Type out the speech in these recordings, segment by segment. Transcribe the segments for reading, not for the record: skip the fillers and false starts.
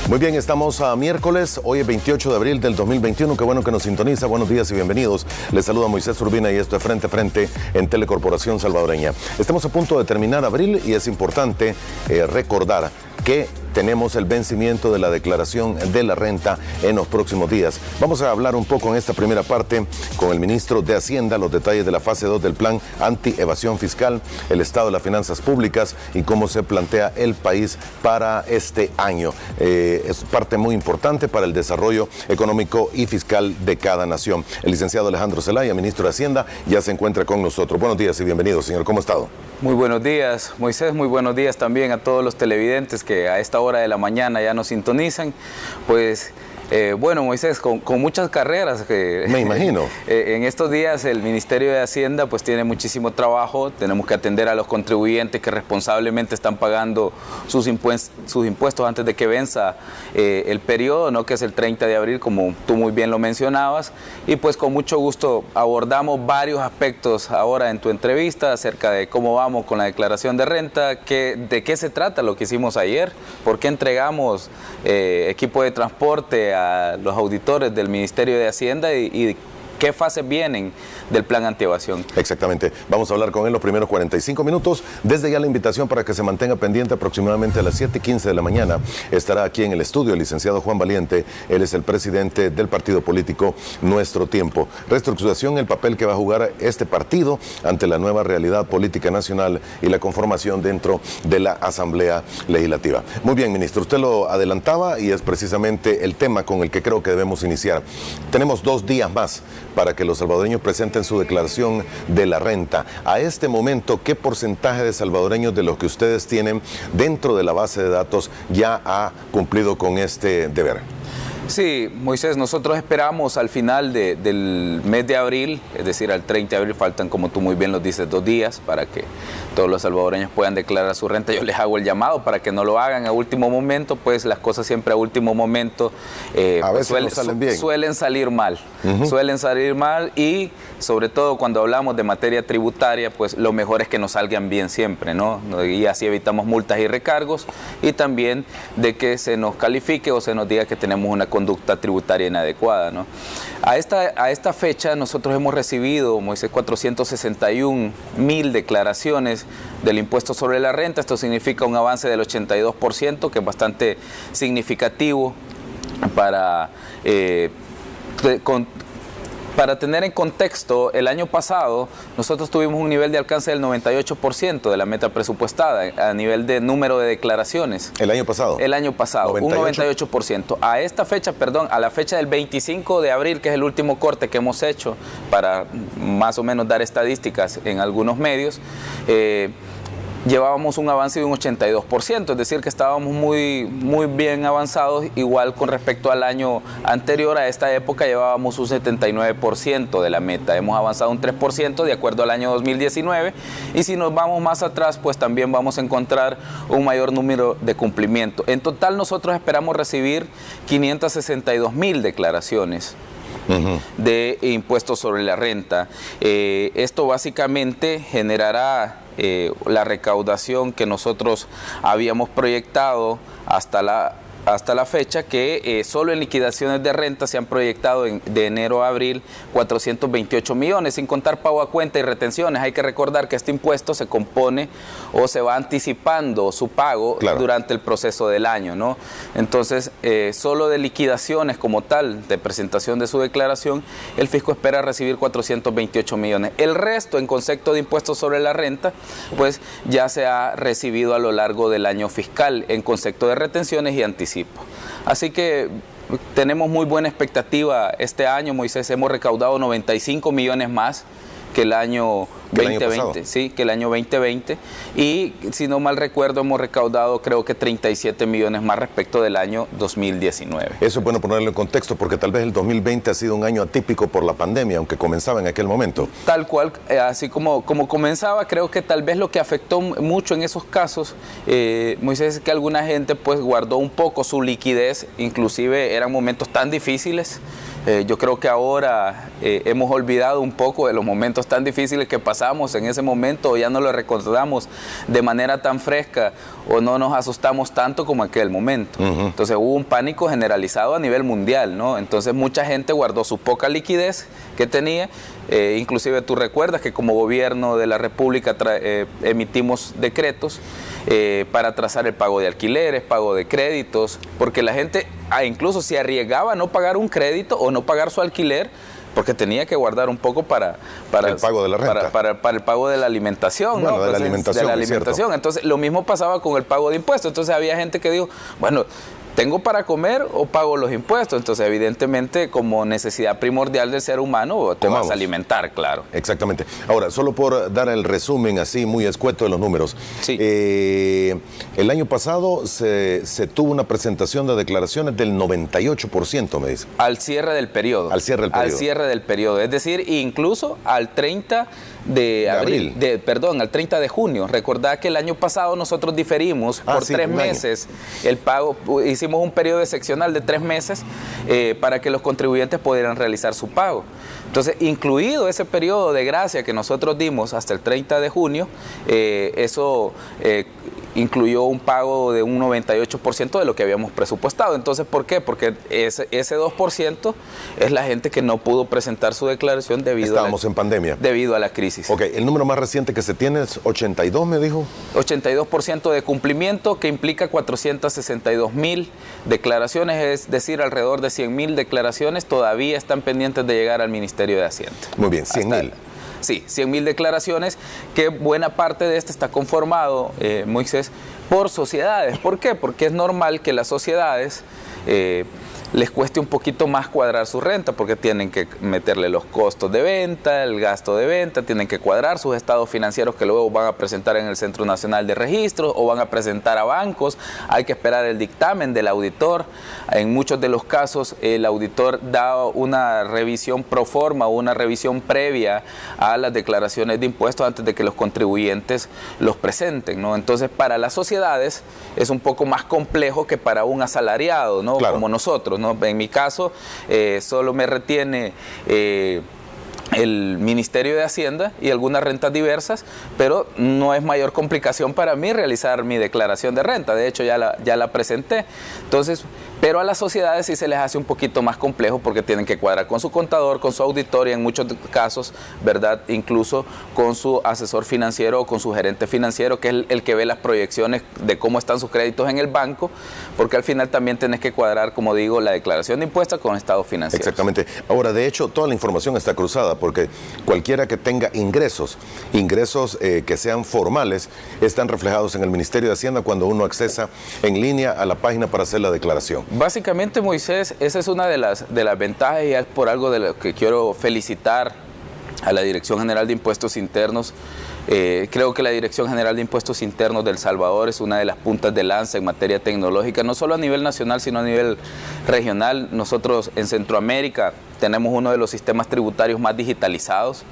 Muy bien, estamos a miércoles, hoy es 28 de abril del 2021, qué bueno que nos sintoniza, buenos días y bienvenidos. Les saluda Moisés Urbina y esto es Frente a Frente en Telecorporación Salvadoreña. Estamos a punto de terminar abril y es importante recordar que tenemos el vencimiento de la declaración de la renta en los próximos días. Vamos a hablar un poco en esta primera parte con el ministro de Hacienda, los detalles de la fase 2 del plan anti-evasión fiscal, el estado de las finanzas públicas y cómo se plantea el país para este año. Es parte muy importante para el desarrollo económico y fiscal de cada nación. El licenciado Alejandro Zelaya, ministro de Hacienda, ya se encuentra con nosotros. Buenos días y bienvenido, señor. ¿Cómo ha estado? Muy buenos días, Moisés. Muy buenos días también a todos los televidentes que a esta hora de la mañana ya nos sintonizan. Pues bueno, Moisés, con muchas carreras. Me imagino. En estos días el Ministerio de Hacienda pues tiene muchísimo trabajo. Tenemos que atender a los contribuyentes que responsablemente están pagando sus impuestos antes de que venza el periodo, ¿no? Que es el 30 de abril, como tú muy bien lo mencionabas. Y pues con mucho gusto abordamos varios aspectos ahora en tu entrevista acerca de cómo vamos con la declaración de renta, de qué se trata lo que hicimos ayer, por qué entregamos equipo de transporte a los auditores del Ministerio de Hacienda y qué fases vienen del plan antievasión. Exactamente. Vamos a hablar con él los primeros 45 minutos. Desde ya la invitación para que se mantenga pendiente. Aproximadamente a las 7:15 de la mañana estará aquí en el estudio el licenciado Juan Valiente. Él es el presidente del partido político Nuestro Tiempo. Reestructuración, el papel que va a jugar este partido ante la nueva realidad política nacional y la conformación dentro de la Asamblea Legislativa. Muy bien, ministro. Usted lo adelantaba y es precisamente el tema con el que creo que debemos iniciar. Tenemos 2 días más para que los salvadoreños presenten su declaración de la renta. A este momento, ¿qué porcentaje de salvadoreños de los que ustedes tienen dentro de la base de datos ya ha cumplido con este deber? Sí, Moisés, nosotros esperamos al final del mes de abril, es decir, al 30 de abril, faltan, como tú muy bien lo dices, 2 días para que todos los salvadoreños puedan declarar su renta. Yo les hago el llamado para que no lo hagan a último momento, pues las cosas siempre a último momento a veces no salen bien. Suelen salir mal, suelen salir mal y sobre todo cuando hablamos de materia tributaria, pues lo mejor es que nos salgan bien siempre, ¿no? Y así evitamos multas y recargos y también de que se nos califique o se nos diga que tenemos una conducta tributaria inadecuada, ¿no? A esta fecha nosotros hemos recibido, Moisés, 461,000 declaraciones del impuesto sobre la renta. Esto significa un avance del 82%, que es bastante significativo para tener en contexto. El año pasado nosotros tuvimos un nivel de alcance del 98% de la meta presupuestada a nivel de número de declaraciones. ¿El año pasado? El año pasado, 98. Un 98%. A esta fecha, perdón, a la fecha del 25 de abril, que es el último corte que hemos hecho para más o menos dar estadísticas en algunos medios, llevábamos un avance de un 82%, es decir, que estábamos muy bien avanzados. Igual con respecto al año anterior, a esta época llevábamos un 79% de la meta. Hemos avanzado un 3% de acuerdo al año 2019 y si nos vamos más atrás, pues también vamos a encontrar un mayor número de cumplimiento. En total nosotros esperamos recibir 562,000 declaraciones de impuestos sobre la renta. Esto básicamente generará la recaudación que nosotros habíamos proyectado hasta la fecha, que solo en liquidaciones de renta se han proyectado de enero a abril 428 millones, sin contar pago a cuenta y retenciones. Hay que recordar que este impuesto se compone o se va anticipando su pago durante el proceso del año, ¿no? Entonces, solo de liquidaciones como tal, de presentación de su declaración, el fisco espera recibir 428 millones. El resto, en concepto de impuestos sobre la renta, pues ya se ha recibido a lo largo del año fiscal en concepto de retenciones y anticipaciones. Así que tenemos muy buena expectativa este año, Moisés. Hemos recaudado 95 millones más que el año 2020, sí, que el año 2020, y si no mal recuerdo hemos recaudado creo que 37 millones más respecto del año 2019. Eso es bueno ponerlo en contexto porque tal vez el 2020 ha sido un año atípico por la pandemia, aunque comenzaba en aquel momento. Tal cual, así como comenzaba, creo que tal vez lo que afectó mucho en esos casos, Moisés, es que alguna gente pues guardó un poco su liquidez, inclusive eran momentos tan difíciles. Yo creo que ahora hemos olvidado un poco de los momentos tan difíciles que pasamos pasamos en ese momento, o ya no lo recordamos de manera tan fresca, o no nos asustamos tanto como en aquel momento. Entonces hubo un pánico generalizado a nivel mundial, ¿no? Entonces mucha gente guardó su poca liquidez que tenía. Inclusive tú recuerdas que como gobierno de la República emitimos decretos para atrasar el pago de alquileres, pago de créditos, porque la gente incluso se arriesgaba a no pagar un crédito o no pagar su alquiler, porque tenía que guardar un poco para el pago de la renta. Para el pago de la alimentación, bueno, ¿no? de la alimentación, de la alimentación. Entonces, lo mismo pasaba con el pago de impuestos. Entonces, había gente que dijo, bueno, ¿tengo para comer o pago los impuestos? Entonces, evidentemente, como necesidad primordial del ser humano, te vas a alimentar, claro. Exactamente. Ahora, solo por dar el resumen así, muy escueto de los números. Sí. El año pasado se tuvo una presentación de declaraciones del 98%, me dice. Al cierre del periodo. Al cierre del periodo. Al cierre del periodo. Es decir, incluso al 30 de abril. Al 30 de junio. Recordad que el año pasado nosotros diferimos por 3 meses el pago. Hicimos un periodo excepcional de 3 meses para que los contribuyentes pudieran realizar su pago. Entonces, incluido ese periodo de gracia que nosotros dimos hasta el 30 de junio, eso incluyó un pago de un 98% de lo que habíamos presupuestado. Entonces, ¿por qué? Porque ese 2% es la gente que no pudo presentar su declaración Estábamos en pandemia. Debido a la crisis. Ok, el número más reciente que se tiene es 82, me dijo. 82% de cumplimiento, que implica 462,000 declaraciones, es decir, alrededor de 100,000 declaraciones todavía están pendientes de llegar al Ministerio de Hacienda. Muy bien, 100,000. Sí, 100,000 declaraciones, que buena parte de este está conformado, Moisés, por sociedades. ¿Por qué? Porque es normal que las sociedades les cueste un poquito más cuadrar su renta, porque tienen que meterle los costos de venta, el gasto de venta, tienen que cuadrar sus estados financieros que luego van a presentar en el Centro Nacional de Registros o van a presentar a bancos. Hay que esperar el dictamen del auditor. En muchos de los casos el auditor da una revisión pro forma o una revisión previa a las declaraciones de impuestos antes de que los contribuyentes los presenten, ¿no? Entonces, para las sociedades es un poco más complejo que para un asalariado, ¿no? Claro. Como nosotros, ¿no? En mi caso, solo me retiene el Ministerio de Hacienda y algunas rentas diversas, pero no es mayor complicación para mí realizar mi declaración de renta. De hecho, ya la presenté. Entonces, pero a las sociedades sí se les hace un poquito más complejo porque tienen que cuadrar con su contador, con su auditor y en muchos casos, ¿verdad? Incluso con su asesor financiero o con su gerente financiero, que es el que ve las proyecciones de cómo están sus créditos en el banco, porque al final también tienes que cuadrar, como digo, la declaración de impuestos con estados financieros. Exactamente. Ahora, de hecho, toda la información está cruzada porque cualquiera que tenga ingresos que sean formales, están reflejados en el Ministerio de Hacienda cuando uno accesa en línea a la página para hacer la declaración. Básicamente, Moisés, esa es una de las ventajas y es por algo de lo que quiero felicitar a la Dirección General de Impuestos Internos. Creo que la Dirección General de Impuestos Internos de El Salvador es una de las puntas de lanza en materia tecnológica, no solo a nivel nacional, sino a nivel regional. Nosotros en Centroamérica tenemos uno de los sistemas tributarios más digitalizados.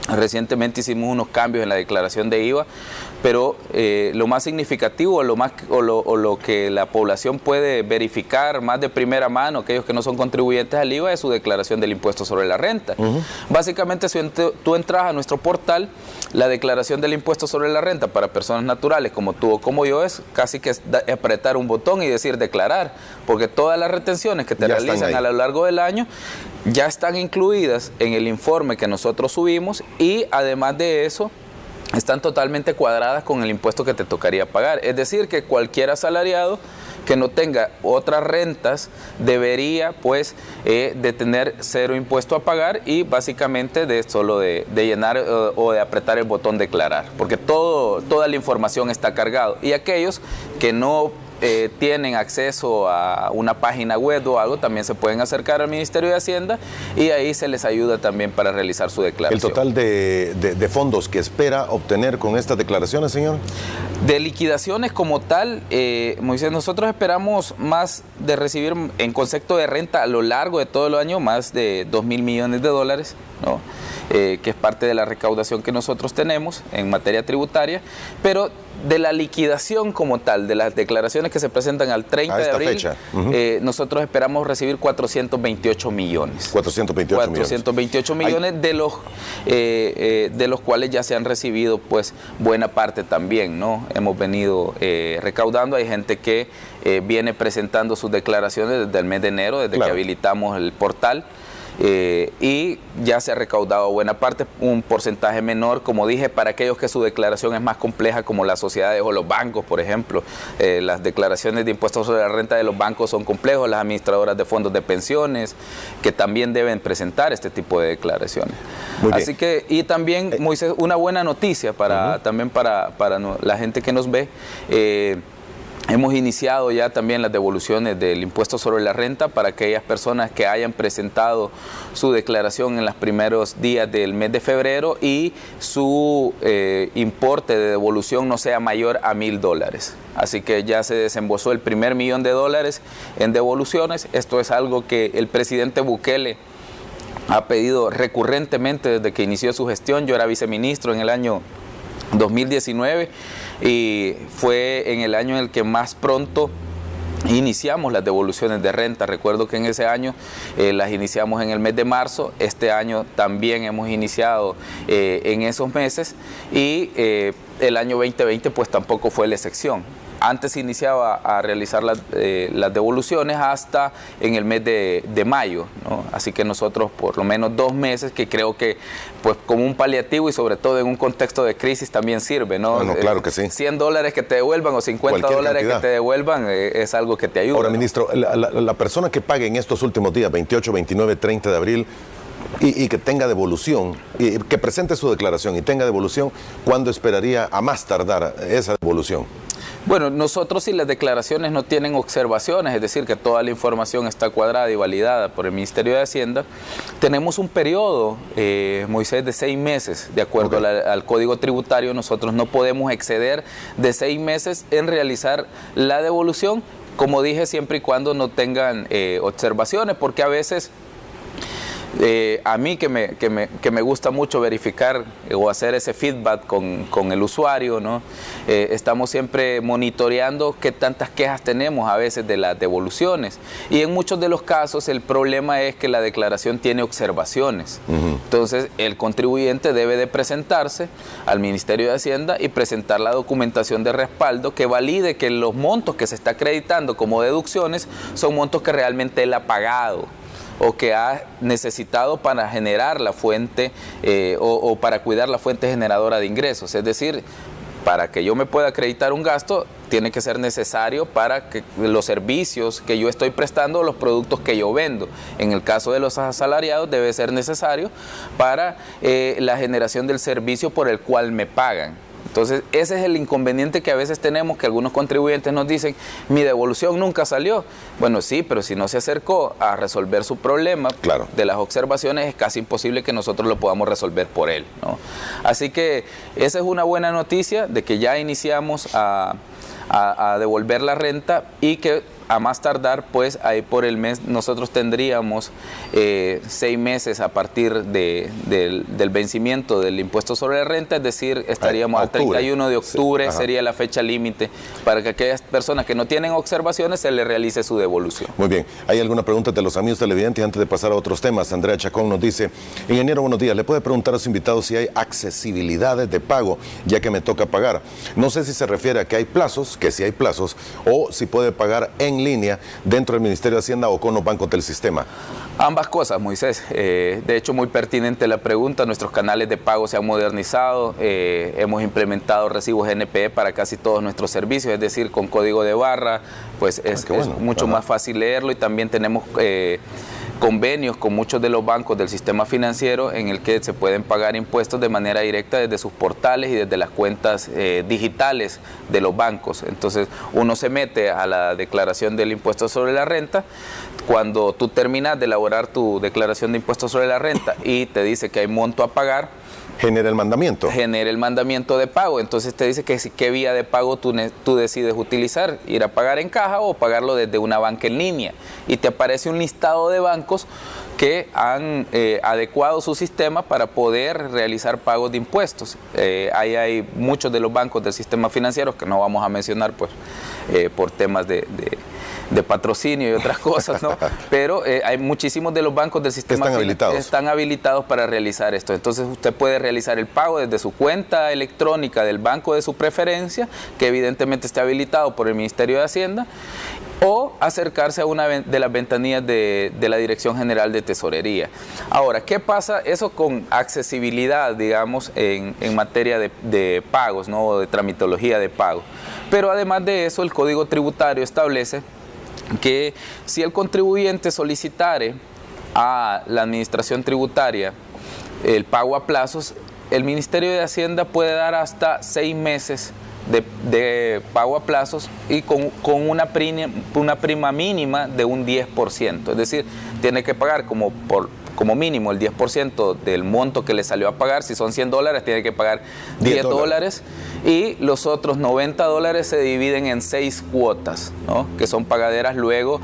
Recientemente hicimos unos cambios en la declaración de IVA, pero lo más significativo o lo que la población puede verificar más de primera mano, aquellos que no son contribuyentes al IVA, es su declaración del impuesto sobre la renta. Básicamente, si tú entras a nuestro portal, la declaración del impuesto sobre la renta para personas naturales como tú o como yo es casi que apretar un botón y decir declarar, porque todas las retenciones que te realizan a lo largo del año ya están incluidas en el informe que nosotros subimos y además de eso están totalmente cuadradas con el impuesto que te tocaría pagar. Es decir, que cualquier asalariado que no tenga otras rentas debería pues de tener cero impuesto a pagar y básicamente de solo de llenar o de apretar el botón declarar, porque toda la información está cargado. Y aquellos que no tienen acceso a una página web o algo, también se pueden acercar al Ministerio de Hacienda y ahí se les ayuda también para realizar su declaración. ¿El total de fondos que espera obtener con estas declaraciones, señor? De liquidaciones como tal, Moisés, nosotros esperamos más de recibir en concepto de renta a lo largo de todo el año, más de 2,000 millones de dólares, ¿no? que es parte de la recaudación que nosotros tenemos en materia tributaria, pero de la liquidación como tal, de las declaraciones que se presentan al 30 de abril, fecha. nosotros esperamos recibir 428 millones. 428 millones de los cuales ya se han recibido pues buena parte también, ¿no? Hemos venido recaudando, hay gente que viene presentando sus declaraciones desde el mes de enero, desde que habilitamos el portal. Y ya se ha recaudado buena parte, un porcentaje menor, como dije, para aquellos que su declaración es más compleja, como las sociedades o los bancos, por ejemplo. Las declaraciones de impuestos sobre la renta de los bancos son complejos, las administradoras de fondos de pensiones, que también deben presentar este tipo de declaraciones. Así que, y también, Moisés, una buena noticia también para la gente que nos ve. Hemos iniciado ya también las devoluciones del impuesto sobre la renta para aquellas personas que hayan presentado su declaración en los primeros días del mes de febrero y su importe de devolución no sea mayor a $1,000. Así que ya se desembolsó el primer $1,000,000 en devoluciones. Esto es algo que el presidente Bukele ha pedido recurrentemente desde que inició su gestión. Yo era viceministro en el año 2019 y fue en el año en el que más pronto iniciamos las devoluciones de renta. Recuerdo que en ese año las iniciamos en el mes de marzo, este año también hemos iniciado en esos meses y el año 2020 pues tampoco fue la excepción. Antes se iniciaba a realizar las devoluciones hasta en el mes de mayo, ¿no? Así que nosotros por lo menos 2 meses, que creo que pues como un paliativo y sobre todo en un contexto de crisis también sirve, ¿no? Bueno, claro que sí. $100 que te devuelvan o $50 que te devuelvan es algo que te ayuda. Ahora, ¿no? ministro, la persona que pague en estos últimos días, 28, 29, 30 de abril, y que tenga devolución, y que presente su declaración y tenga devolución, ¿cuándo esperaría a más tardar esa devolución? Bueno, nosotros si las declaraciones no tienen observaciones, es decir, que toda la información está cuadrada y validada por el Ministerio de Hacienda, tenemos un periodo, Moisés, de 6 meses, de acuerdo al Código Tributario. Nosotros no podemos exceder de 6 meses en realizar la devolución, como dije, siempre y cuando no tengan observaciones, porque a veces... a mí que me gusta mucho verificar o hacer ese feedback con el usuario, ¿no? Estamos siempre monitoreando qué tantas quejas tenemos a veces de las devoluciones, y en muchos de los casos el problema es que la declaración tiene observaciones. Entonces el contribuyente debe de presentarse al Ministerio de Hacienda y presentar la documentación de respaldo que valide que los montos que se está acreditando como deducciones son montos que realmente él ha pagado o que ha necesitado para generar la fuente o para cuidar la fuente generadora de ingresos. Es decir, para que yo me pueda acreditar un gasto, tiene que ser necesario para que los servicios que yo estoy prestando, los productos que yo vendo. En el caso de los asalariados, debe ser necesario para la generación del servicio por el cual me pagan. Entonces, ese es el inconveniente que a veces tenemos, que algunos contribuyentes nos dicen, mi devolución nunca salió. Bueno, sí, pero si no se acercó a resolver su problema de las observaciones, es casi imposible que nosotros lo podamos resolver por él, ¿no? Así que esa es una buena noticia de que ya iniciamos a devolver la renta y que a más tardar, pues ahí por el mes nosotros tendríamos 6 meses a partir del vencimiento del impuesto sobre la renta, es decir, estaríamos al 31 de octubre, sería la fecha límite para que aquellas personas que no tienen observaciones se les realice su devolución. Muy bien, ¿hay alguna pregunta de los amigos televidentes antes de pasar a otros temas? Andrea Chacón nos dice, ingeniero, buenos días, ¿le puede preguntar a su invitado si hay accesibilidades de pago, ya que me toca pagar? No sé si se refiere a que hay plazos, que si hay plazos, o si puede pagar en línea dentro del Ministerio de Hacienda o con los bancos del sistema. Ambas cosas, Moisés. De hecho, muy pertinente la pregunta. Nuestros canales de pago se han modernizado. Hemos implementado recibos NPE para casi todos nuestros servicios, es decir, con código de barra, pues es mucho más fácil leerlo, y también tenemos convenios con muchos de los bancos del sistema financiero en el que se pueden pagar impuestos de manera directa desde sus portales y desde las cuentas digitales de los bancos. Entonces uno se mete a la declaración del impuesto sobre la renta. Cuando tú terminas de elaborar tu declaración de impuesto sobre la renta y te dice que hay monto a pagar, genera el mandamiento. Genera el mandamiento de pago. Entonces te dice que qué vía de pago tú decides utilizar, ir a pagar en caja o pagarlo desde una banca en línea. Y te aparece un listado de bancos que han adecuado su sistema para poder realizar pagos de impuestos. Ahí hay muchos de los bancos del sistema financiero que no vamos a mencionar pues, por temas de patrocinio y otras cosas, ¿no? Pero hay muchísimos de los bancos del sistema están habilitados para realizar esto. Entonces usted puede realizar el pago desde su cuenta electrónica del banco de su preferencia, que evidentemente esté habilitado por el Ministerio de Hacienda, o acercarse a una de las ventanillas de la Dirección General de Tesorería. Ahora, ¿qué pasa eso con accesibilidad, digamos, en materia de pagos, ¿no? O de tramitología de pago? Pero además de eso, el Código Tributario establece que si el contribuyente solicitare a la Administración Tributaria el pago a plazos, el Ministerio de Hacienda puede dar hasta 6 meses de pago a plazos y con una prima mínima de un 10%. Es decir, tiene que pagar como mínimo el 10% del monto que le salió a pagar. Si son $100, tiene que pagar $10 y los otros $90 se dividen en 6 cuotas, ¿no? Que son pagaderas luego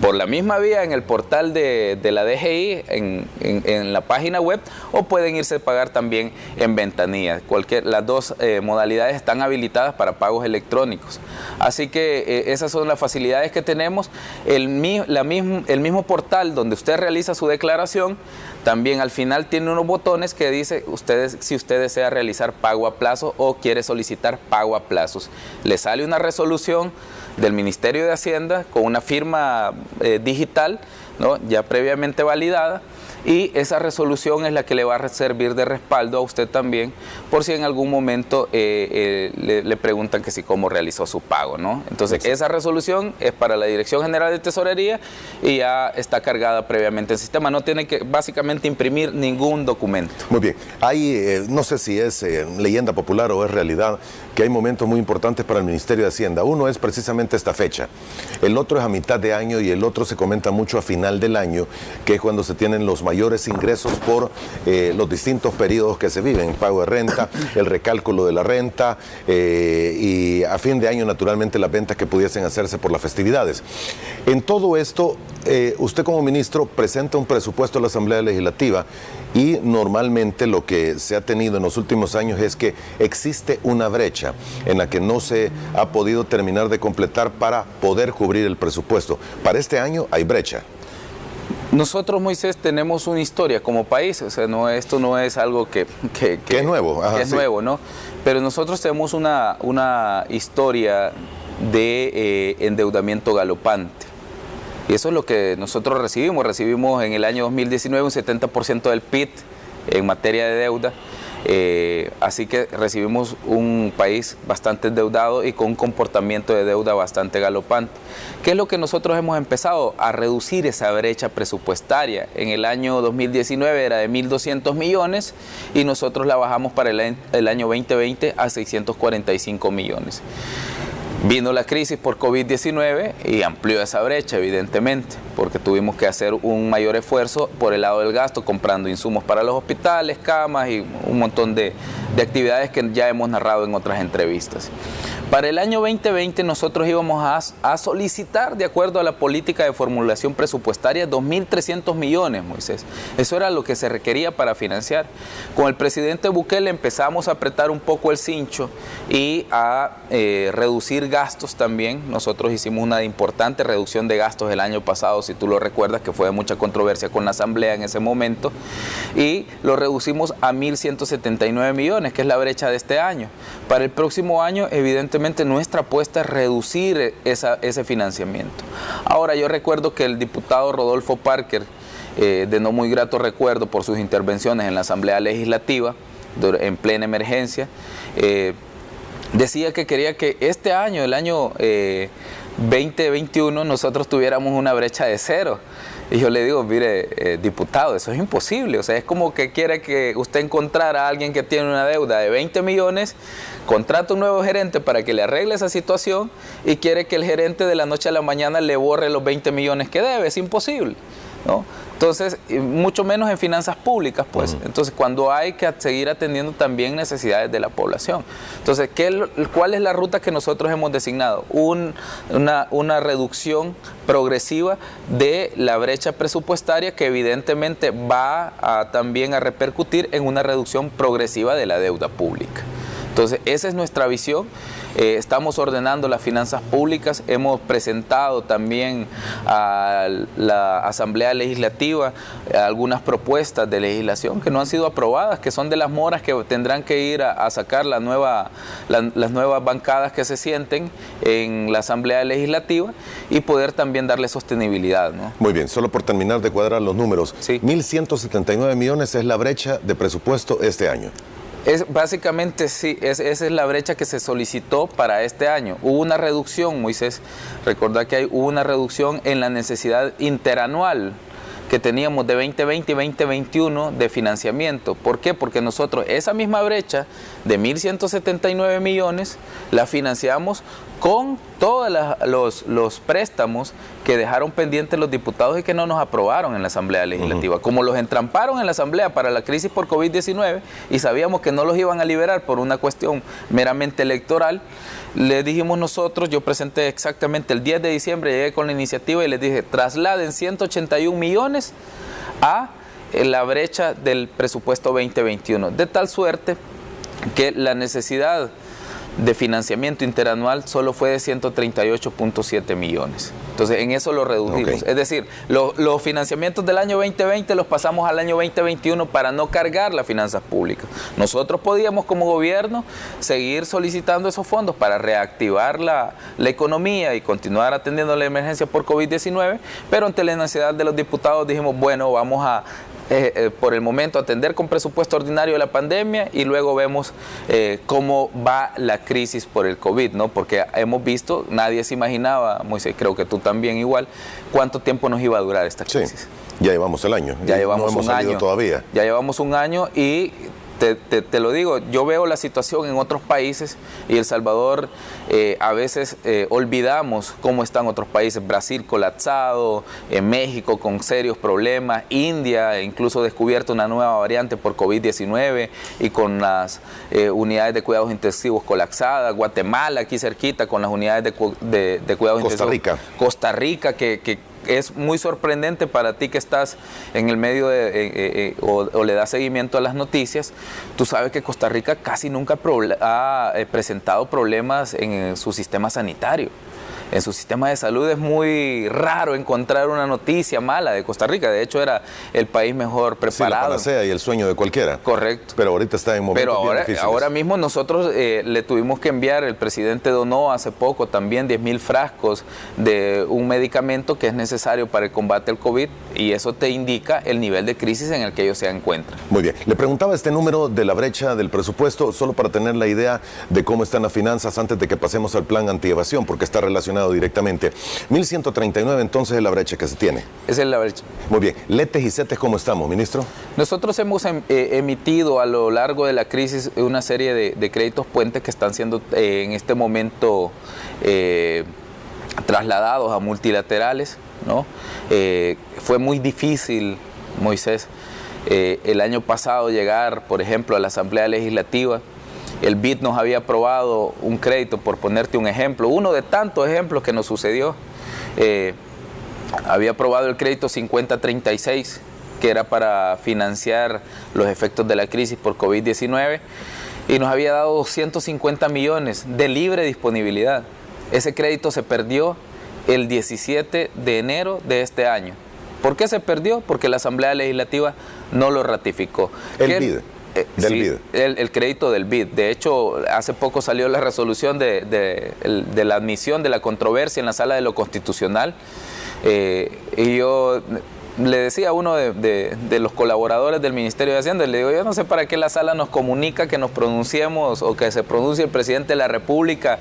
por la misma vía en el portal de la DGI, en la página web, o pueden irse a pagar también en ventanillas. Las dos modalidades están habilitadas para pagos electrónicos. Así que esas son las facilidades que tenemos. El mismo portal donde usted realiza su declaración, también al final tiene unos botones que dice si usted desea realizar pago a plazo o quiere solicitar pago a plazos. Le sale una resolución del Ministerio de Hacienda con una firma digital, ¿no? Ya previamente validada, y esa resolución es la que le va a servir de respaldo a usted también por si en algún momento le preguntan que si cómo realizó su pago, ¿no? Entonces esa resolución es para la Dirección General de Tesorería y ya está cargada previamente en el sistema, no tiene que básicamente imprimir ningún documento. Muy bien, hay, no sé si es leyenda popular o es realidad, que hay momentos muy importantes para el Ministerio de Hacienda. Uno es precisamente esta fecha, el otro es a mitad de año y el otro se comenta mucho a final del año, que es cuando se tienen los mayores ingresos por los distintos periodos que se viven, pago de renta, el recálculo de la renta y a fin de año naturalmente las ventas que pudiesen hacerse por las festividades. En todo esto, usted como ministro presenta un presupuesto a la Asamblea Legislativa y normalmente lo que se ha tenido en los últimos años es que existe una brecha en la que no se ha podido terminar de completar para poder cubrir el presupuesto. Para este año hay brecha. Nosotros, Moisés, tenemos una historia como país, o sea, esto no es algo que es nuevo. Ajá, que es nuevo, ¿no? Pero nosotros tenemos una historia de endeudamiento galopante. Y eso es lo que nosotros recibimos. Recibimos en el año 2019 un 70% del PIB en materia de deuda. Así que recibimos un país bastante endeudado y con un comportamiento de deuda bastante galopante. ¿Qué es lo que nosotros hemos empezado? A reducir esa brecha presupuestaria. En el año 2019 era de 1.200 millones y nosotros la bajamos para el año 2020 a 645 millones. Vino la crisis por COVID-19 y amplió esa brecha, evidentemente, porque tuvimos que hacer un mayor esfuerzo por el lado del gasto, comprando insumos para los hospitales, camas y un montón de actividades que ya hemos narrado en otras entrevistas. Para el año 2020 nosotros íbamos a solicitar, de acuerdo a la política de formulación presupuestaria, 2.300 millones, Moisés. Eso era lo que se requería para financiar. Con el presidente Bukele empezamos a apretar un poco el cincho y a reducir gastos también. Nosotros hicimos una importante reducción de gastos el año pasado, si tú lo recuerdas, que fue de mucha controversia con la Asamblea en ese momento, y lo reducimos a 1.179 millones, que es la brecha de este año. Para el próximo año, evidentemente, nuestra apuesta es reducir ese financiamiento. Ahora, yo recuerdo que el diputado Rodolfo Parker, de no muy grato recuerdo por sus intervenciones en la Asamblea Legislativa, en plena emergencia, decía que quería que este año, el año 2021, nosotros tuviéramos una brecha de 0. Y yo le digo, mire, diputado, eso es imposible. O sea, es como que quiere que usted encontrara a alguien que tiene una deuda de 20 millones, contrata un nuevo gerente para que le arregle esa situación y quiere que el gerente de la noche a la mañana le borre los 20 millones que debe. Es imposible, ¿no? Entonces, mucho menos en finanzas públicas, pues. Entonces, cuando hay que seguir atendiendo también necesidades de la población. Entonces, ¿cuál es la ruta que nosotros hemos designado? Una reducción progresiva de la brecha presupuestaria que evidentemente va también a repercutir en una reducción progresiva de la deuda pública. Entonces, esa es nuestra visión. Estamos ordenando las finanzas públicas, hemos presentado también a la Asamblea Legislativa algunas propuestas de legislación que no han sido aprobadas, que son de las moras que tendrán que ir a sacar las nuevas bancadas que se sienten en la Asamblea Legislativa y poder también darle sostenibilidad, ¿no? Muy bien, solo por terminar de cuadrar los números, sí. 1.179 millones es la brecha de presupuesto este año. Básicamente sí, esa es la brecha que se solicitó para este año. Hubo una reducción, Moisés, recordad que hubo una reducción en la necesidad interanual que teníamos de 2020 y 2021 de financiamiento. ¿Por qué? Porque nosotros esa misma brecha de 1.179 millones la financiamos con todos los préstamos que dejaron pendientes los diputados y que no nos aprobaron en la Asamblea Legislativa. Como los entramparon en la Asamblea para la crisis por COVID-19 y sabíamos que no los iban a liberar por una cuestión meramente electoral, le dijimos nosotros, yo presenté exactamente el 10 de diciembre, llegué con la iniciativa y les dije, trasladen 181 millones a la brecha del presupuesto 2021, de tal suerte que la necesidad de financiamiento interanual solo fue de 138.7 millones. Entonces, en eso lo redujimos. Es decir, los financiamientos del año 2020 los pasamos al año 2021 para no cargar las finanzas públicas. Nosotros podíamos, como gobierno, seguir solicitando esos fondos para reactivar la economía y continuar atendiendo la emergencia por COVID-19, pero ante la necesidad de los diputados dijimos, bueno, vamos a por el momento atender con presupuesto ordinario la pandemia y luego vemos cómo va la crisis por el COVID, ¿no? Porque hemos visto, nadie se imaginaba, Moisés, creo que tú también igual, cuánto tiempo nos iba a durar esta crisis. Sí, ya llevamos el año. Ya llevamos no hemos un salido año todavía. Ya llevamos un año y te lo digo, yo veo la situación en otros países y El Salvador a veces olvidamos cómo están otros países. Brasil colapsado, México con serios problemas, India incluso descubierto una nueva variante por COVID-19 y con las unidades de cuidados intensivos colapsadas, Guatemala aquí cerquita con las unidades de cuidados intensivos. Costa Rica que es muy sorprendente para ti que estás en el medio o le das seguimiento a las noticias. Tú sabes que Costa Rica casi nunca ha presentado problemas en su sistema sanitario. En su sistema de salud es muy raro encontrar una noticia mala de Costa Rica. De hecho, era el país mejor preparado. Sí, la panacea y el sueño de cualquiera. Correcto. Pero ahorita está en momentos bien difíciles. Pero ahora mismo nosotros le tuvimos que enviar, el presidente donó hace poco también 10,000 frascos de un medicamento que es necesario para el combate al COVID y eso te indica el nivel de crisis en el que ellos se encuentran. Muy bien. Le preguntaba este número de la brecha del presupuesto solo para tener la idea de cómo están las finanzas antes de que pasemos al plan antievasión, porque está relacionado directamente. 1.139 entonces es la brecha que se tiene. Esa es la brecha. Muy bien. ¿Letes y CETES cómo estamos, ministro? Nosotros hemos emitido a lo largo de la crisis una serie de créditos puentes que están siendo en este momento trasladados a multilaterales, ¿no? Fue muy difícil, Moisés, el año pasado llegar, por ejemplo, a la Asamblea Legislativa. El BID nos había aprobado un crédito, por ponerte un ejemplo, uno de tantos ejemplos que nos sucedió. Había aprobado el crédito 5036, que era para financiar los efectos de la crisis por COVID-19, y nos había dado 250 millones de libre disponibilidad. Ese crédito se perdió el 17 de enero de este año. ¿Por qué se perdió? Porque la Asamblea Legislativa no lo ratificó. El BID. Sí, el crédito del BID. De hecho, hace poco salió la resolución de la admisión de la controversia en la Sala de lo Constitucional. Y yo le decía a uno de los colaboradores del Ministerio de Hacienda, le digo, yo no sé para qué la Sala nos comunica que nos pronunciemos o que se pronuncie el presidente de la República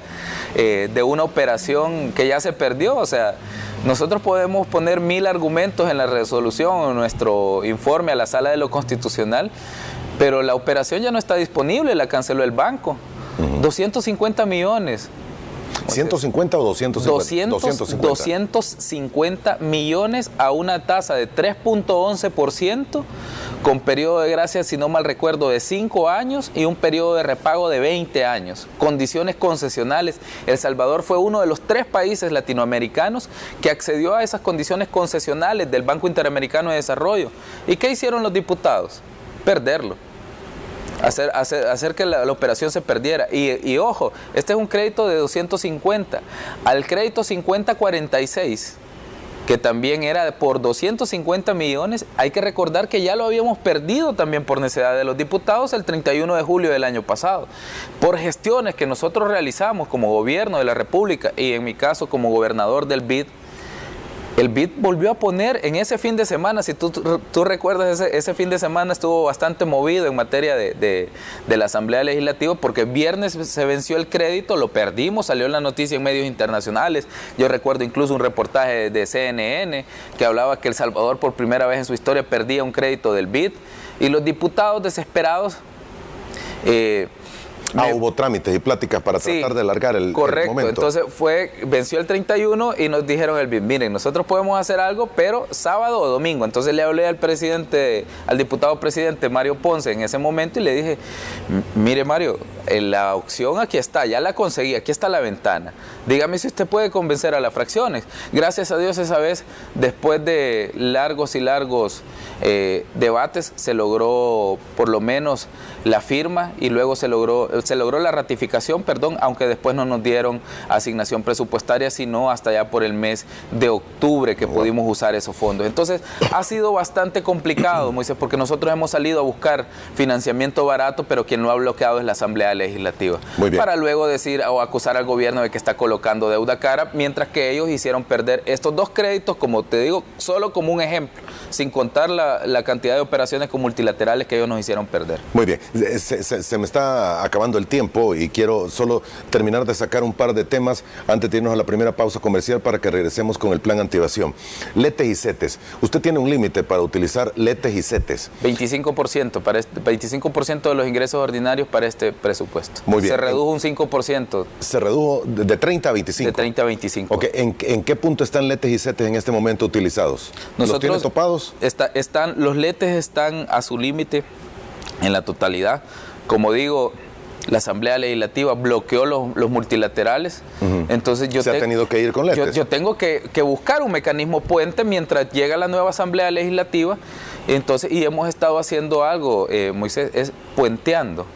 de una operación que ya se perdió. O sea, nosotros podemos poner 1000 argumentos en la resolución o en nuestro informe a la Sala de lo Constitucional, pero la operación ya no está disponible, la canceló el banco. 250 millones. ¿150 o 250? 250 millones a una tasa de 3.11%, con periodo de gracia, si no mal recuerdo, de 5 años y un periodo de repago de 20 años. Condiciones concesionales. El Salvador fue uno de los 3 países latinoamericanos que accedió a esas condiciones concesionales del Banco Interamericano de Desarrollo. ¿Y qué hicieron los diputados? Perderlo. Hacer que la operación se perdiera. Y ojo, este es un crédito de 250. Al crédito 5046, que también era por 250 millones, hay que recordar que ya lo habíamos perdido también por necesidad de los diputados el 31 de julio del año pasado. Por gestiones que nosotros realizamos como gobierno de la República y en mi caso como gobernador del BID, el BID volvió a poner en ese fin de semana, si tú recuerdas, ese fin de semana estuvo bastante movido en materia de la Asamblea Legislativa, porque viernes se venció el crédito, lo perdimos, salió en la noticia en medios internacionales. Yo recuerdo incluso un reportaje de CNN que hablaba que El Salvador por primera vez en su historia perdía un crédito del BID, y los diputados desesperados... hubo trámites y pláticas para tratar de alargar el momento. Entonces venció el 31 y nos dijeron miren, nosotros podemos hacer algo, pero sábado o domingo. Entonces le hablé al diputado presidente Mario Ponce en ese momento y le dije, mire Mario, la opción aquí está, ya la conseguí, aquí está la ventana. Dígame si usted puede convencer a las fracciones. Gracias a Dios esa vez, después de largos y largos debates, se logró por lo menos la firma y luego se logró la ratificación, aunque después no nos dieron asignación presupuestaria, sino hasta ya por el mes de octubre que pudimos usar esos fondos. Entonces, ha sido bastante complicado, Moisés, porque nosotros hemos salido a buscar financiamiento barato, pero quien lo ha bloqueado es la Asamblea Legislativa. Muy bien. Para luego decir o acusar al gobierno de que está colocando deuda cara, mientras que ellos hicieron perder estos 2 créditos, como te digo, solo como un ejemplo, sin contar la cantidad de operaciones con multilaterales que ellos nos hicieron perder. Muy bien, se me está acabando el tiempo y quiero solo terminar de sacar un par de temas antes de irnos a la primera pausa comercial para que regresemos con el plan antievasión. Letes y CETES. Usted tiene un límite para utilizar letes y CETES. 25%, 25% de los ingresos ordinarios para este presupuesto. Muy bien. Se redujo un 5%. Se redujo de 30 a 25. De 30 a 25. Ok, ¿en qué punto están letes y CETES en este momento utilizados? ¿Los tiene topados? Los letes están a su límite en la totalidad. Como digo, la Asamblea Legislativa bloqueó los multilaterales, entonces se ha tenido que ir con letes. Yo tengo que buscar un mecanismo puente mientras llega la nueva Asamblea Legislativa. Entonces, y hemos estado haciendo algo, Moisés, es puenteando,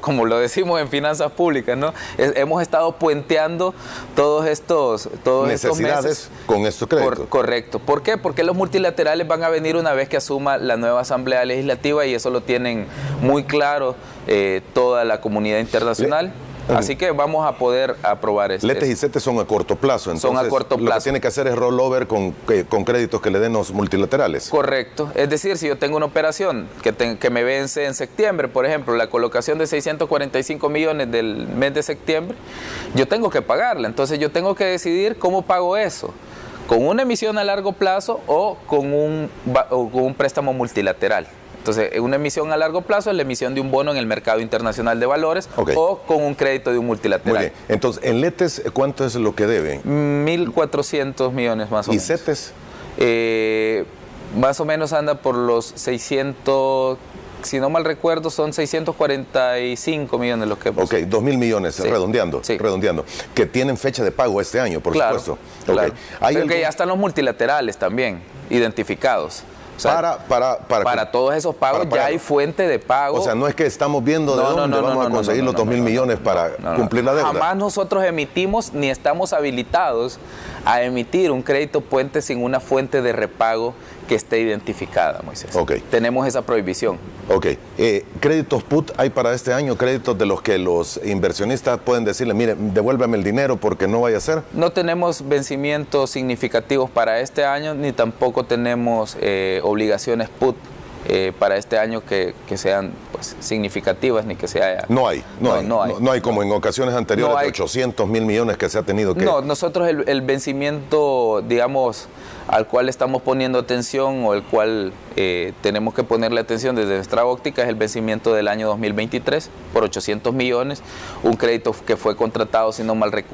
como lo decimos en finanzas públicas, ¿no? Hemos estado puenteando todos estos meses con estos créditos. Correcto. ¿Por qué? Porque los multilaterales van a venir una vez que asuma la nueva Asamblea Legislativa, y eso lo tienen muy claro toda la comunidad internacional. Así que vamos a poder aprobar esto. Letes y CETES son a corto plazo, entonces son a corto plazo. Lo que tiene que hacer es rollover con créditos que le den los multilaterales. Correcto. Es decir, si yo tengo una operación que me vence en septiembre, por ejemplo, la colocación de 645 millones del mes de septiembre, yo tengo que pagarla. Entonces yo tengo que decidir cómo pago eso. ¿Con una emisión a largo plazo o con un préstamo multilateral? Entonces, una emisión a largo plazo es la emisión de un bono en el mercado internacional de valores, o con un crédito de un multilateral. Muy bien. Entonces, en letes, ¿cuánto es lo que deben? 1.400 millones más o menos. ¿Y CETES? Más o menos anda por los 600, si no mal recuerdo, son 645 millones los que... Ok, 2.000 millones, sí, redondeando, que tienen fecha de pago este año, por supuesto. Claro. Pero que ya están los multilaterales también, identificados. O sea, para todos esos pagos ya hay fuente de pago. O sea, no es que estamos viendo de dónde vamos a conseguir los 2.000 millones para cumplir la deuda. Jamás nosotros emitimos ni estamos habilitados a emitir un crédito puente sin una fuente de repago que esté identificada, Moisés. Tenemos esa prohibición. ¿Créditos PUT hay para este año? ¿Créditos de los que los inversionistas pueden decirle, mire, devuélveme el dinero porque no vaya a ser? No tenemos vencimientos significativos para este año, ni tampoco tenemos obligaciones PUT para este año que sean pues, significativas ni que se haya... No hay como en ocasiones anteriores de 800 mil millones que se ha tenido que... No, nosotros el vencimiento, digamos, al cual estamos poniendo atención o el cual tenemos que ponerle atención desde nuestra óptica es el vencimiento del año 2023 por 800 millones, un crédito que fue contratado,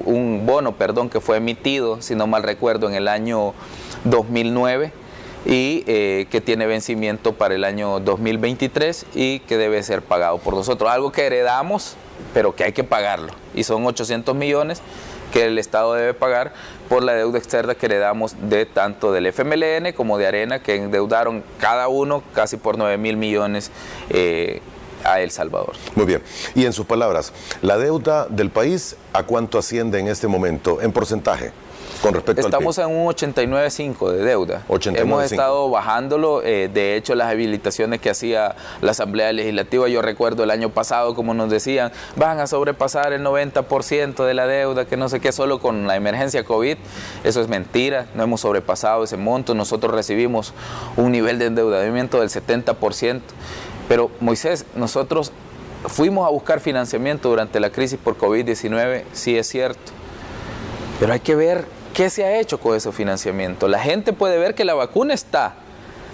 un bono, perdón, que fue emitido, si no mal recuerdo, en el año 2009 y que tiene vencimiento para el año 2023 y que debe ser pagado por nosotros, algo que heredamos, pero que hay que pagarlo, y son 800 millones que el Estado debe pagar por la deuda externa que heredamos de tanto del FMLN como de Arena, que endeudaron cada uno casi por 9.000 millones a El Salvador. Muy bien. Y en sus palabras, ¿la deuda del país a cuánto asciende en este momento en porcentaje? Con respecto Estamos al PIB. en un 89.5 de deuda. 89.5. Hemos estado bajándolo. De hecho, las habilitaciones que hacía la Asamblea Legislativa, yo recuerdo el año pasado, como nos decían, van a sobrepasar el 90% de la deuda, que no sé qué, solo con la emergencia COVID. Eso es mentira. No hemos sobrepasado ese monto. Nosotros recibimos un nivel de endeudamiento del 70%. Pero, Moisés, nosotros fuimos a buscar financiamiento durante la crisis por COVID-19, sí es cierto. Pero hay que ver qué se ha hecho con ese financiamiento. La gente puede ver que la vacuna está,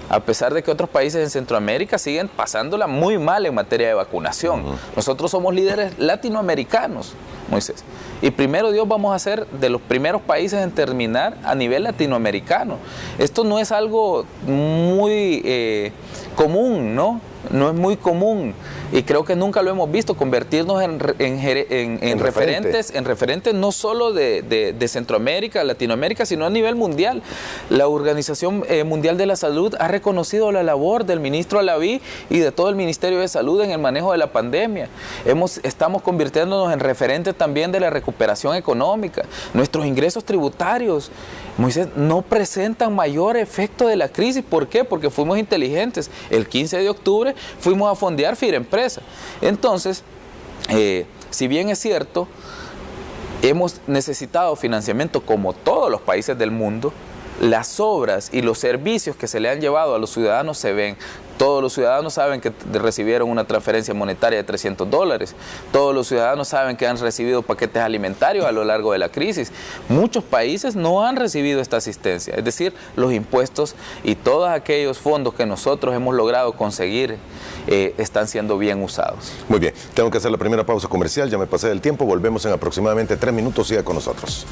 a pesar de que otros países en Centroamérica siguen pasándola muy mal en materia de vacunación. Nosotros somos líderes latinoamericanos, Moisés. Y primero Dios vamos a ser de los primeros países en terminar a nivel latinoamericano. Esto no es algo muy común, ¿no? No es muy común y creo que nunca lo hemos visto, convertirnos en referentes no solo de Centroamérica, Latinoamérica, sino a nivel mundial. La Organización Mundial de la Salud ha reconocido la labor del ministro Alaví y de todo el Ministerio de Salud en el manejo de la pandemia. Estamos convirtiéndonos en referentes también de la recuperación económica. Nuestros ingresos tributarios, Moisés, no presentan mayor efecto de la crisis. ¿Por qué? Porque fuimos inteligentes. El 15 de octubre fuimos a fondear Firempresa. Entonces, si bien es cierto, hemos necesitado financiamiento como todos los países del mundo, las obras y los servicios que se le han llevado a los ciudadanos se ven. Todos los ciudadanos saben que recibieron una transferencia monetaria de $300. Todos los ciudadanos saben que han recibido paquetes alimentarios a lo largo de la crisis. Muchos países no han recibido esta asistencia. Es decir, los impuestos y todos aquellos fondos que nosotros hemos logrado conseguir están siendo bien usados. Muy bien. Tengo que hacer la primera pausa comercial. Ya me pasé del tiempo. Volvemos en aproximadamente 3 minutos. Siga con nosotros.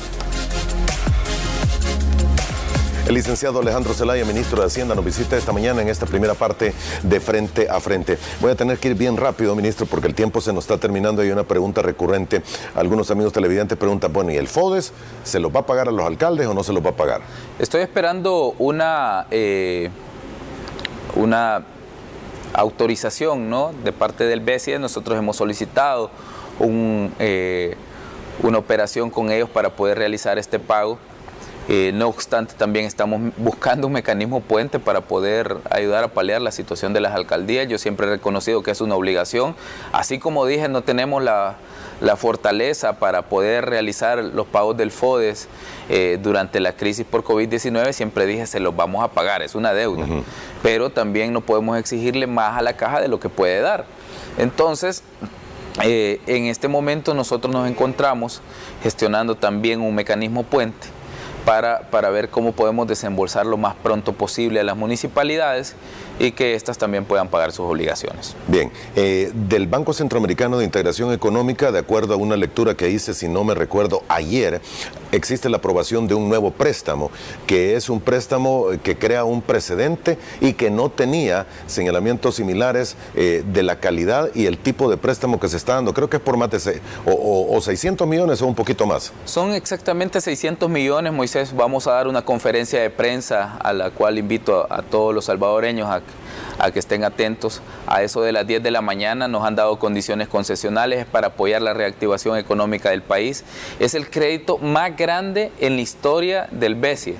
El licenciado Alejandro Zelaya, ministro de Hacienda, nos visita esta mañana en esta primera parte de Frente a Frente. Voy a tener que ir bien rápido, ministro, porque el tiempo se nos está terminando y hay una pregunta recurrente. Algunos amigos televidentes preguntan, bueno, ¿y el FODES se los va a pagar a los alcaldes o no se los va a pagar? Estoy esperando una autorización, ¿no?, de parte del BESIE. Nosotros hemos solicitado una operación con ellos para poder realizar este pago. No obstante, también estamos buscando un mecanismo puente para poder ayudar a paliar la situación de las alcaldías. Yo siempre he reconocido que es una obligación. Así como dije, no tenemos la fortaleza para poder realizar los pagos del FODES durante la crisis por COVID-19, siempre dije, se los vamos a pagar, es una deuda. Pero también no podemos exigirle más a la caja de lo que puede dar. Entonces, en este momento nosotros nos encontramos gestionando también un mecanismo puente para ver cómo podemos desembolsar lo más pronto posible a las municipalidades y que éstas también puedan pagar sus obligaciones. Bien, del Banco Centroamericano de Integración Económica, de acuerdo a una lectura que hice, si no me recuerdo, ayer, existe la aprobación de un nuevo préstamo, que es un préstamo que crea un precedente y que no tenía señalamientos similares de la calidad y el tipo de préstamo que se está dando. Creo que es por más de 600 millones o un poquito más. Son exactamente 600 millones, Moisés. Vamos a dar una conferencia de prensa a la cual invito a todos los salvadoreños a que estén atentos. A eso de las 10 de la mañana nos han dado condiciones concesionales para apoyar la reactivación económica del país. Es el crédito más grande en la historia del BESIE.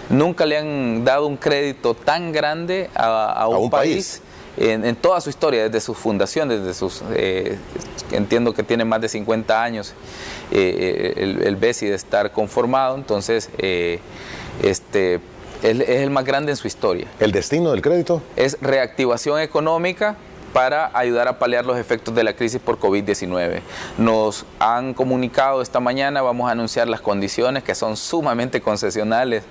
Nunca le han dado un crédito tan grande a un país. En toda su historia, desde su fundación, desde sus, entiendo que tiene más de 50 años el BESIE de estar conformado. Entonces, es el más grande en su historia. ¿El destino del crédito? Es reactivación económica para ayudar a paliar los efectos de la crisis por COVID-19. Nos han comunicado esta mañana, vamos a anunciar las condiciones que son sumamente concesionales.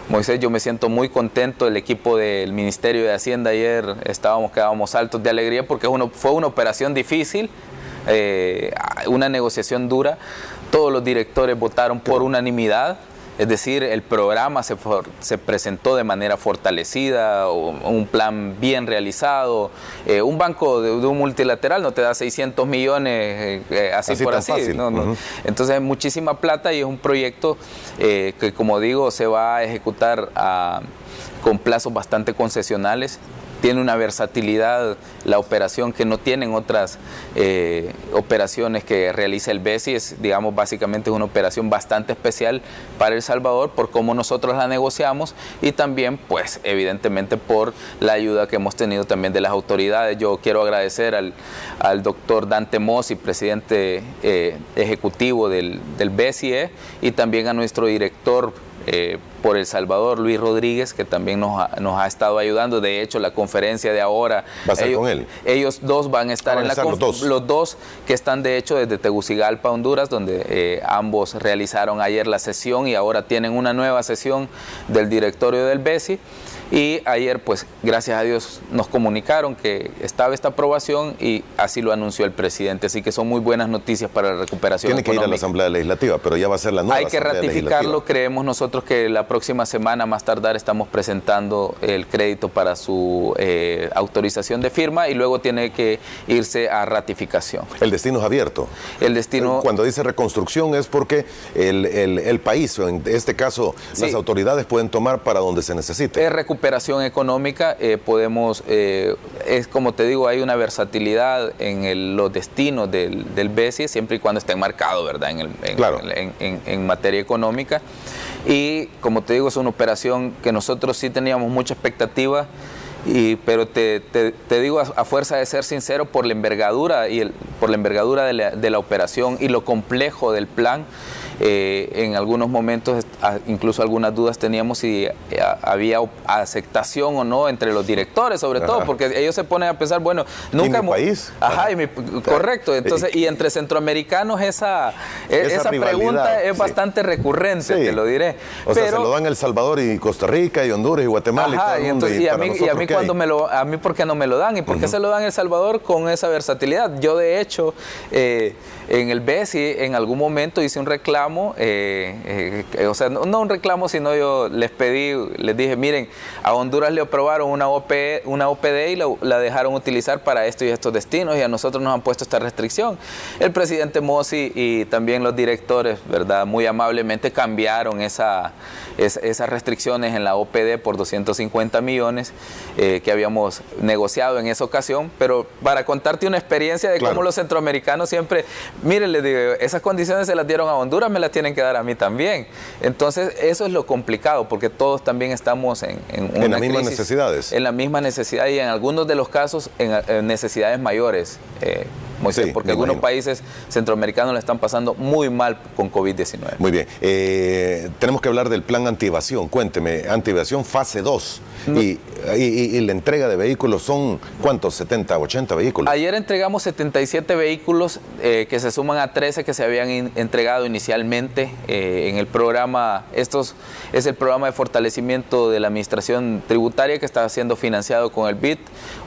Moisés, yo me siento muy contento, el equipo del Ministerio de Hacienda ayer quedábamos altos de alegría porque fue una operación difícil, una negociación dura. Todos los directores votaron por unanimidad. Es decir, el programa se presentó de manera fortalecida, un plan bien realizado. Un banco de un multilateral no te da 600 millones así por así. No. Entonces es muchísima plata y es un proyecto que, como digo, se va a ejecutar con plazos bastante concesionales. Tiene una versatilidad la operación que no tienen otras operaciones que realiza el BESI. Básicamente es una operación bastante especial para El Salvador por cómo nosotros la negociamos y también, pues, evidentemente por la ayuda que hemos tenido también de las autoridades. Yo quiero agradecer al doctor Dante Mossi, presidente ejecutivo del BESIE, y también a nuestro director por El Salvador, Luis Rodríguez, que también nos ha estado ayudando. De hecho, la conferencia de ahora va a ser con él. Ellos dos van a estar en la conferencia. Los dos que están, de hecho, desde Tegucigalpa, Honduras, donde ambos realizaron ayer la sesión y ahora tienen una nueva sesión del directorio del BESI. Y ayer, pues, gracias a Dios, nos comunicaron que estaba esta aprobación y así lo anunció el presidente. Así que son muy buenas noticias para la recuperación económica. Tiene que ir a la Asamblea Legislativa, pero ya va a ser la nueva Hay que ratificarlo. Creemos nosotros que la próxima semana, más tardar, estamos presentando el crédito para su autorización de firma y luego tiene que irse a ratificación. ¿El destino es abierto? El destino... Cuando dice reconstrucción es porque el país, o en este caso, las autoridades pueden tomar para donde se necesite. Es recuperación económica, es como te digo, hay una versatilidad en los destinos del BESI, siempre y cuando esté enmarcado, ¿verdad?, en materia económica. Y como te digo, es una operación que nosotros sí teníamos mucha expectativa, pero te digo a fuerza de ser sincero, por la envergadura de la operación y lo complejo del plan. En algunos momentos incluso algunas dudas teníamos si había aceptación o no entre los directores, sobre todo porque ellos se ponen a pensar, bueno, nunca... ¿Y mi país? Correcto. Entonces, y entre centroamericanos esa pregunta es bastante recurrente, te lo diré. Sea, se lo dan El Salvador y Costa Rica y Honduras y Guatemala y todo el mundo. Y a mí a mí ¿por qué no me lo dan? ¿Y por qué se lo dan El Salvador con esa versatilidad? Yo, de hecho, en el BESI en algún momento hice un reclamo, no un reclamo, sino yo les dije, miren, a Honduras le aprobaron una OPD y la dejaron utilizar para esto y estos destinos, y a nosotros nos han puesto esta restricción. El presidente Mossi y también los directores, ¿verdad?, muy amablemente cambiaron esas restricciones en la OPD por 250 millones que habíamos negociado en esa ocasión, pero para contarte una experiencia de cómo los centroamericanos siempre, miren, les digo, esas condiciones se las dieron a Honduras, me las tienen que dar a mí también. Entonces, eso es lo complicado, porque todos también estamos en las mismas necesidades. En la misma necesidad y en algunos de los casos en necesidades mayores, Moisés, porque algunos países centroamericanos le están pasando muy mal con COVID-19. Muy bien. Tenemos que hablar del plan antievasión. Cuénteme, antievasión fase 2. Y la entrega de vehículos son, ¿cuántos? 70, 80 vehículos. Ayer entregamos 77 vehículos que se suman a 13 que se habían entregado inicialmente en el programa. Estos es el programa de fortalecimiento de la administración tributaria que está siendo financiado con el BID,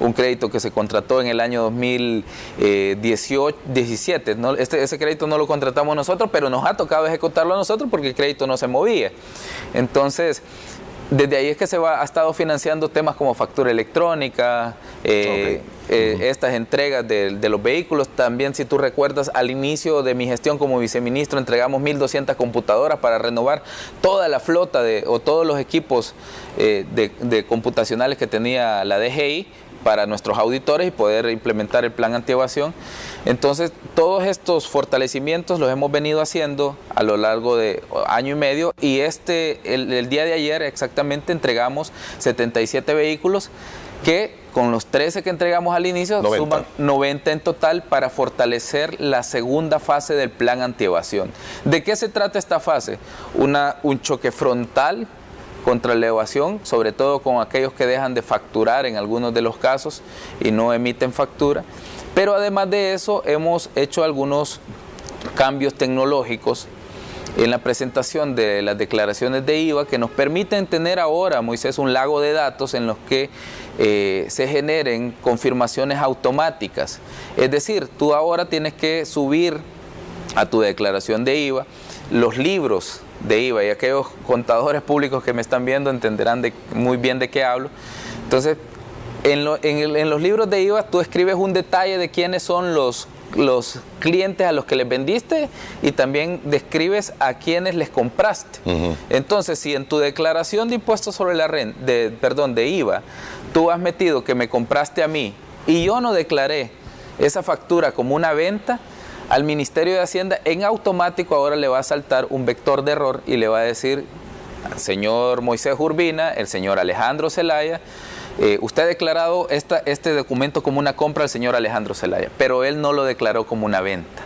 un crédito que se contrató en el año 2017. ¿no? Ese crédito no lo contratamos nosotros, pero nos ha tocado ejecutarlo a nosotros porque el crédito no se movía. Entonces, desde ahí es que ha estado financiando temas como factura electrónica, estas entregas de los vehículos. También, si tú recuerdas, al inicio de mi gestión como viceministro entregamos 1.200 computadoras para renovar toda la flota o todos los equipos de computacionales que tenía la DGI para nuestros auditores y poder implementar el plan antievasión. Entonces, todos estos fortalecimientos los hemos venido haciendo a lo largo de año y medio, y el día de ayer exactamente entregamos 77 vehículos que con los 13 que entregamos al inicio 90. Suman 90 en total para fortalecer la segunda fase del plan antievasión. ¿De qué se trata esta fase? Un choque frontal contra la evasión, sobre todo con aquellos que dejan de facturar en algunos de los casos y no emiten factura. Pero además de eso, hemos hecho algunos cambios tecnológicos en la presentación de las declaraciones de IVA que nos permiten tener ahora, Moisés, un lago de datos en los que se generen confirmaciones automáticas. Es decir, tú ahora tienes que subir a tu declaración de IVA los libros de IVA, y aquellos contadores públicos que me están viendo entenderán muy bien de qué hablo. Entonces, en los libros de IVA tú escribes un detalle de quiénes son los clientes a los que les vendiste y también describes a quienes les compraste. Entonces, si en tu declaración de impuestos sobre la renta, de IVA, tú has metido que me compraste a mí y yo no declaré esa factura como una venta, al Ministerio de Hacienda en automático ahora le va a saltar un vector de error y le va a decir: señor Moisés Urbina, el señor Alejandro Zelaya, usted ha declarado este documento como una compra al señor Alejandro Zelaya, pero él no lo declaró como una venta.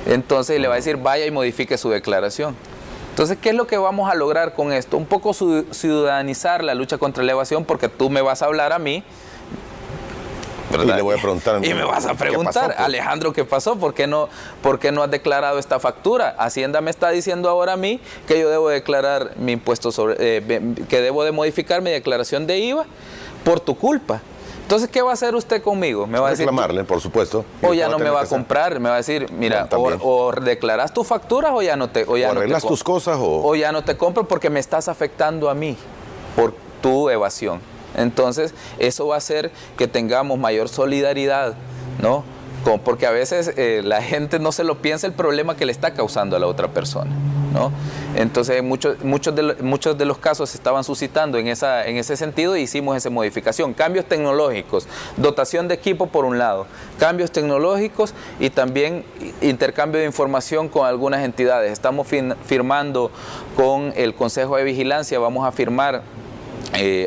Entonces le va a decir: vaya y modifique su declaración. Entonces, ¿qué es lo que vamos a lograr con esto? Un poco ciudadanizar la lucha contra la evasión, porque tú me vas a hablar a mí, ¿verdad? Y le voy a preguntar. Y me vas a preguntar: ¿qué pasó, Alejandro, qué pasó? ¿Por qué no has declarado esta factura? Hacienda me está diciendo ahora a mí que yo debo declarar mi impuesto sobre, que debo de modificar mi declaración de IVA por tu culpa. Entonces, ¿qué va a hacer usted conmigo? Me va a decir, reclamarle, por supuesto. O ya no me va a comprar, me va a decir: mira, o declaras tus facturas o ya no te... O arreglas tus cosas o ya no te compro porque me estás afectando a mí por tu evasión. Entonces, eso va a hacer que tengamos mayor solidaridad, ¿no? Porque a veces la gente no se lo piensa el problema que le está causando a la otra persona, ¿no? Entonces muchos de los casos se estaban suscitando en ese sentido, e hicimos esa modificación. Cambios tecnológicos, dotación de equipo por un lado, cambios tecnológicos y también intercambio de información con algunas entidades. Estamos firmando con el Consejo de Vigilancia, vamos a firmar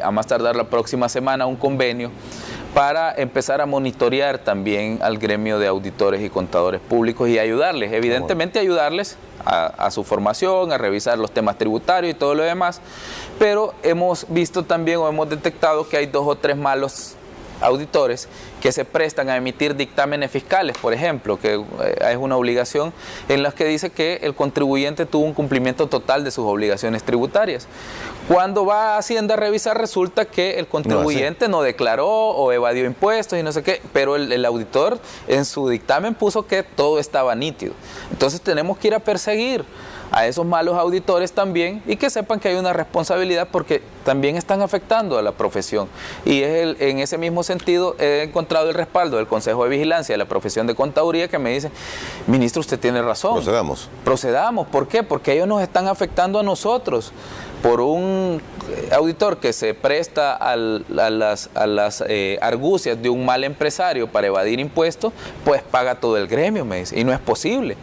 a más tardar la próxima semana un convenio para empezar a monitorear también al gremio de auditores y contadores públicos y ayudarles, evidentemente ayudarles a su formación, a revisar los temas tributarios y todo lo demás, pero hemos visto también o hemos detectado que hay 2 o 3 malos auditores que se prestan a emitir dictámenes fiscales, por ejemplo, que es una obligación en la que dice que el contribuyente tuvo un cumplimiento total de sus obligaciones tributarias. Cuando va a Hacienda a revisar, resulta que el contribuyente no declaró o evadió impuestos y no sé qué, pero el auditor en su dictamen puso que todo estaba nítido. Entonces tenemos que ir a perseguir a esos malos auditores también y que sepan que hay una responsabilidad porque también están afectando a la profesión. Y en ese mismo sentido he encontrado el respaldo del Consejo de Vigilancia de la profesión de contaduría que me dice: ministro, usted tiene razón. Procedamos. ¿Por qué? Porque ellos nos están afectando a nosotros. Por un auditor que se presta a las argucias de un mal empresario para evadir impuestos, pues paga todo el gremio, me dice, y no es posible.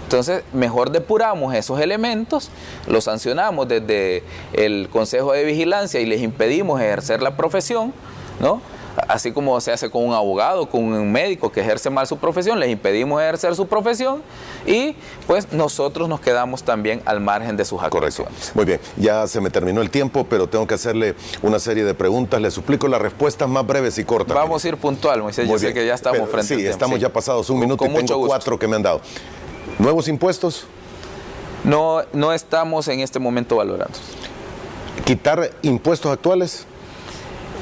Entonces, mejor depuramos esos elementos, los sancionamos desde el Consejo de Vigilancia y les impedimos ejercer la profesión, ¿no? Así como se hace con un abogado, con un médico que ejerce mal su profesión, les impedimos ejercer su profesión y pues nosotros nos quedamos también al margen de sus actuaciones. Correcto. Muy bien, ya se me terminó el tiempo, pero tengo que hacerle una serie de preguntas. Le suplico las respuestas más breves y cortas. Vamos a ir puntual, Moisés, yo sé que ya estamos frente al tiempo. Sí, estamos ya pasados un minuto y tengo 4 que me han dado. ¿Nuevos impuestos? No estamos en este momento valorando. ¿Quitar impuestos actuales?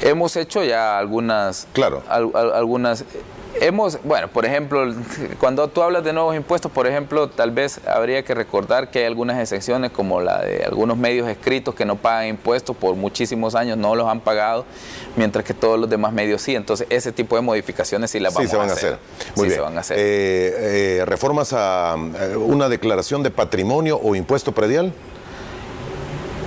Hemos hecho ya algunas... Claro. Bueno, por ejemplo, cuando tú hablas de nuevos impuestos, por ejemplo, tal vez habría que recordar que hay algunas excepciones, como la de algunos medios escritos que no pagan impuestos por muchísimos años, no los han pagado, mientras que todos los demás medios sí. Entonces, ese tipo de modificaciones sí las vamos a hacer. Muy bien. Se van a hacer. ¿Reformas a una declaración de patrimonio o impuesto predial?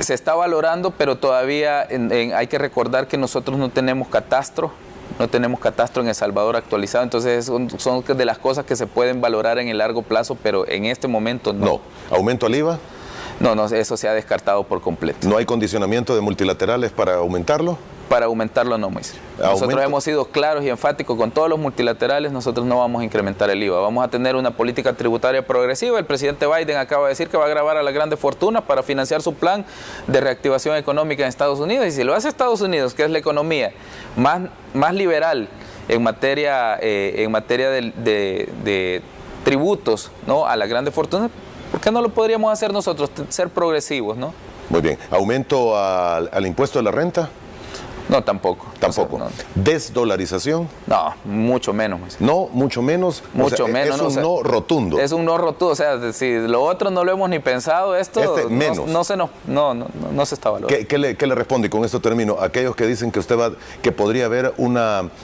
Se está valorando, pero todavía hay que recordar que nosotros no tenemos catastro. No tenemos catastro en El Salvador actualizado, entonces son de las cosas que se pueden valorar en el largo plazo, pero en este momento no. No. ¿Aumento al IVA? No, eso se ha descartado por completo. ¿No hay condicionamiento de multilaterales para aumentarlo? para aumentarlo no, Moisés. Nosotros hemos sido claros y enfáticos con todos los multilaterales, nosotros no vamos a incrementar el IVA, vamos a tener una política tributaria progresiva. El presidente Biden acaba de decir que va a gravar a las grandes fortunas para financiar su plan de reactivación económica en Estados Unidos, y si lo hace Estados Unidos, que es la economía más liberal en materia de tributos, ¿no?, a las grandes fortunas, ¿por qué no lo podríamos hacer nosotros, ser progresivos, ¿no? Muy bien. ¿Aumento al impuesto de la renta? No, tampoco. Tampoco. O sea, no. ¿Desdolarización? No, mucho menos. No, mucho menos. Mucho o sea, menos. Es un no rotundo. Es un no rotundo. O sea, si lo otro no lo hemos ni pensado, esto menos. No se está valorando. ¿Qué le responde? Y con esto termino. Aquellos que dicen que que podría haber un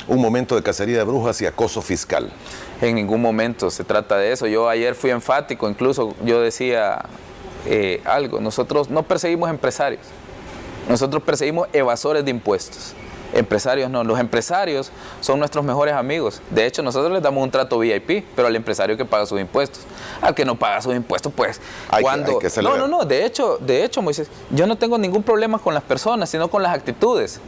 momento de cacería de brujas y acoso fiscal. En ningún momento se trata de eso. Yo ayer fui enfático, incluso yo decía algo. Nosotros no perseguimos empresarios. Nosotros perseguimos evasores de impuestos. Empresarios no. Los empresarios son nuestros mejores amigos. De hecho, nosotros les damos un trato VIP, pero al empresario que paga sus impuestos. Al que no paga sus impuestos, pues, hay que no. De hecho, Moisés, yo no tengo ningún problema con las personas, sino con las actitudes.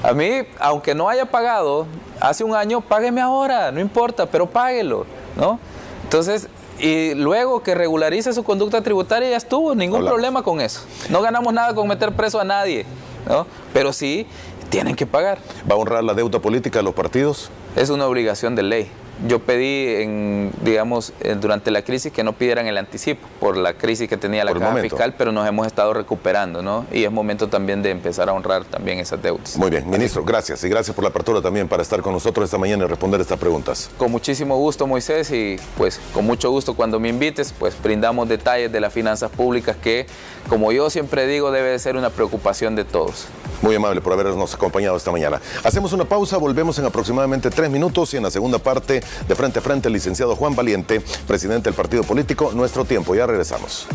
A mí, aunque no haya pagado hace un año, págueme ahora, no importa, pero páguelo, ¿no? Entonces, y luego que regularice su conducta tributaria, ya estuvo, ningún problema con eso. No ganamos nada con meter preso a nadie, ¿no? Pero sí tienen que pagar. ¿Va a honrar la deuda política de los partidos? Es una obligación de ley. Yo pedí, durante la crisis, que no pidieran el anticipo por la crisis que tenía la caja fiscal, pero nos hemos estado recuperando, ¿no? Y es momento también de empezar a honrar también esas deudas. Muy bien, ministro, gracias. Y gracias por la apertura también para estar con nosotros esta mañana y responder estas preguntas. Con muchísimo gusto, Moisés, y pues con mucho gusto cuando me invites, pues brindamos detalles de las finanzas públicas que, como yo siempre digo, debe de ser una preocupación de todos. Muy amable por habernos acompañado esta mañana. Hacemos una pausa, volvemos en aproximadamente 3 minutos y en la segunda parte de Frente a Frente el licenciado Juan Valiente, presidente del partido político Nuestro Tiempo. Ya regresamos.